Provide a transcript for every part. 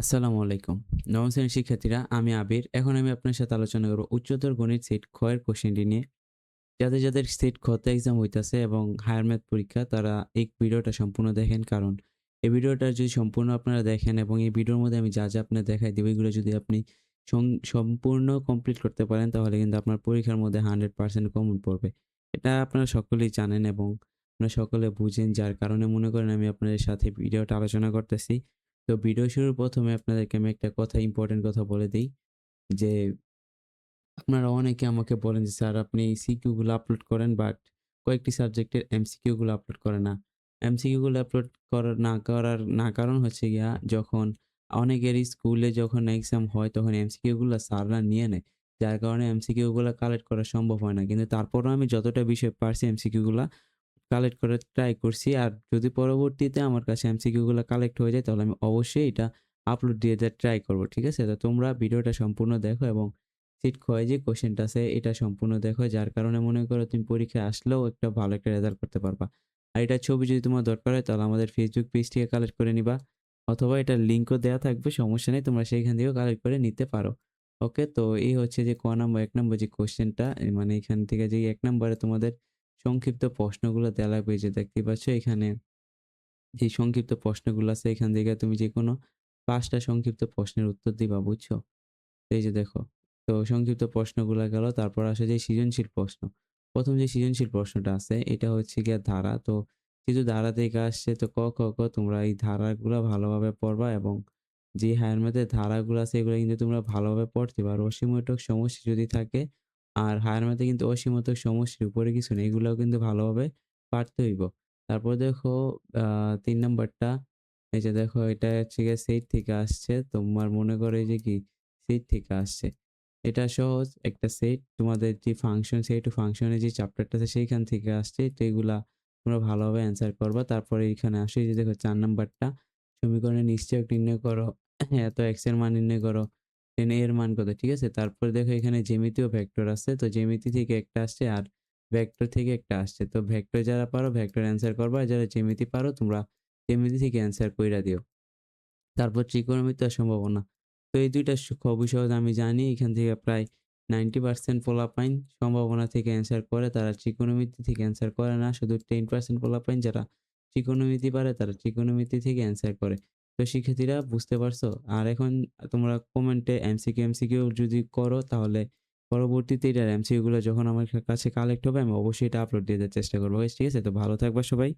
আসসালামু আলাইকুম। নবম শ্রেণীর শিক্ষার্থীরা, আমি আবির। এখন আমি আপনার সাথে আলোচনা করব উচ্চতর গণিত সেট খ এর কোশ্চেনটি নিয়ে। যাদের সেট খ তে এক্সাম হইতাছে এবং হায়ার ম্যাথ পরীক্ষা, তারা এই ভিডিওটা সম্পূর্ণ দেখেন। কারণ এই ভিডিওটা যদি সম্পূর্ণ আপনারা দেখেন এবং এই ভিডিওর মধ্যে আমি যা আপনার দেখাই দিব, এগুলো যদি আপনি সম্পূর্ণ কমপ্লিট করতে পারেন, তাহলে কিন্তু আপনার পরীক্ষার মধ্যে 100% কমন পড়বে। এটা আপনারা সকলেই জানেন এবং আপনারা সকলে বুঝেন, যার কারণে মনে করেন আমি আপনাদের সাথে ভিডিওটা আলোচনা করতেছি। তো ভিডিও শুরুর ১ম এ আপনাদেরকে আমি একটা কথা, ইম্পোর্টেন্ট কথা বলে দেই যে, আপনারা অনেকে আমাকে বলেন যে, "স্যার, আপনি সিকিউ গুলো আপলোড করেন, বাট কয়েকটি সাবজেক্টের এমসিকিউ গুলো আপলোড করেন না।" এমসিকিউ গুলো আপলোড করার কারণ হচ্ছে গিয়া, যখন অনেকেরই স্কুলে যখন এক্সাম হয়, তখন এমসিকিউ গুলা স্যাররা নিয়ে নেয়। যার কারণে এমসিকিউ গুলা কালেক্ট করা সম্ভব হয় না। কিন্তু তারপরেও আমি যতটা বিষয় পারছি এমসিকিউ গুলা কালেক্ট করার ট্রাই করছি। আর যদি পরবর্তীতে আমার কাছে এমসিকিউ গুলা কালেক্ট হয়ে যায়, তাহলে আমি অবশ্যই এটা আপলোড দিয়ে দেওয়ার ট্রাই করব। ঠিক আছে? তো তোমরা ভিডিওটা সম্পূর্ণ দেখো এবং সিট খ এ যে কোয়েশ্চেনটা আছে এটা সম্পূর্ণ দেখো। যার কারণে মনে করো তুমি পরীক্ষায় আসলেও একটা ভালো একটা রেজাল্ট করতে পারবা। আর এটার ছবি যদি তোমার দরকার হয়, তাহলে আমাদের Facebook পেজ থেকে কালেক্ট করে নিবা। অথবা এটার লিঙ্কও দেওয়া থাকবে, সমস্যা নেই। তোমরা সেইখান থেকেও কালেক্ট করে নিতে পারো। ওকে? তো এই হচ্ছে যে ক নাম্বার ১ নম্বর যে কোয়েশ্চেনটা, মানে এখান থেকে যে ১ নম্বরে তোমাদের সংক্ষিপ্ত প্রশ্নগুলো দেয়া লাগবে। এই যে দেখতেই পাচ্ছ এখানে যে সংক্ষিপ্ত প্রশ্নগুলো আছে, এখান থেকে তুমি যেকোনো ৫ টা সংক্ষিপ্ত প্রশ্নের উত্তর দিবা, বুঝছো? এই যে দেখো। তো সংক্ষিপ্ত প্রশ্নগুলা গেল। তারপর আসে যে সৃজনশীল প্রশ্ন। ১ম যে সৃজনশীল প্রশ্নটা আছে এটা হচ্ছে গিয়ে ধারা। তো যেহেতু ধারা থেকে আসছে, তো ক, খ, গ তোমরা এই ধারাগুলা ভালোভাবে পড়বা এবং যে হায়ার ম্যাথের ধারাগুলো আছে এগুলো কিন্তু তোমরা ভালোভাবে পড়তে পারো। অসীমতক সমষ্টি যদি থাকে, আর হায়ার ম্যাথে কিন্তু অসীমতক সমষ্টির উপরে কিছু নেই। এগুলাও কিন্তু ভালোভাবে পারতে হইব। তারপর দেখো, আ ৩ নাম্বারটা, এই যে দেখো এটা হচ্ছে গিয়ে সেট থেকে আসছে। তোমার মনে করো এই যে কি সেট থেকে আসছে। এটা সহজ একটা সেট। তোমাদের যে ফাংশন, সেট ও ফাংশনের যে চ্যাপ্টারটা আছে সেইখান থেকে আসছে। তো এগুলা তোমরা ভালোভাবে অ্যান্সার করবা। তারপরে এখানে আসো, এই যে দেখো ৪ নাম্বারটা, সমীকরণের নিশ্চয়ক নির্ণয় করো। এত x এর মান নির্ণয় করো। দেন a এর মান কত? ঠিক আছে? তারপরে দেখো এখানে জ্যামিতি ও ভেক্টর আছে। তো জ্যামিতি থেকে একটা আসছে আর ভেক্টর থেকে একটা আসছে। তো ভেক্টর যারা পারো ভেক্টর অ্যান্সার করবা। আর যারা জ্যামিতি পারো তোমরা জ্যামিতি থেকে অ্যান্সার কইরা দিও। তারপর ত্রিকোণমিতি আর সম্ভাবনা। তো এই ২ টা খুবই সহজ, আমি জানি। এখান থেকে প্রায় 90% পোলাপাইন সম্ভাবনা থেকে অ্যান্সার করে। তারা ত্রিকোণমিতি থেকে অ্যান্সার করে না। শুধু 10% পোলাপাইন যারা ত্রিকোণমিতি পারে তারা ত্রিকোণমিতি থেকে অ্যান্সার করে। তো শিক্ষার্থীরা, বুঝতে পারছো? আর এখন তোমরা কমেন্টে এমসিকিউ যদি করো, তাহলে পরবর্তীতে এটার এমসিকিউ গুলো যখন আমার কাছে কালেক্ট হবে, আমি অবশ্যই এটা আপলোড দিয়ে দেওয়ার চেষ্টা করব। ঠিক আছে? তো ভালো থাকবা সবাই।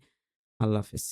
আল্লাহ হাফেজ।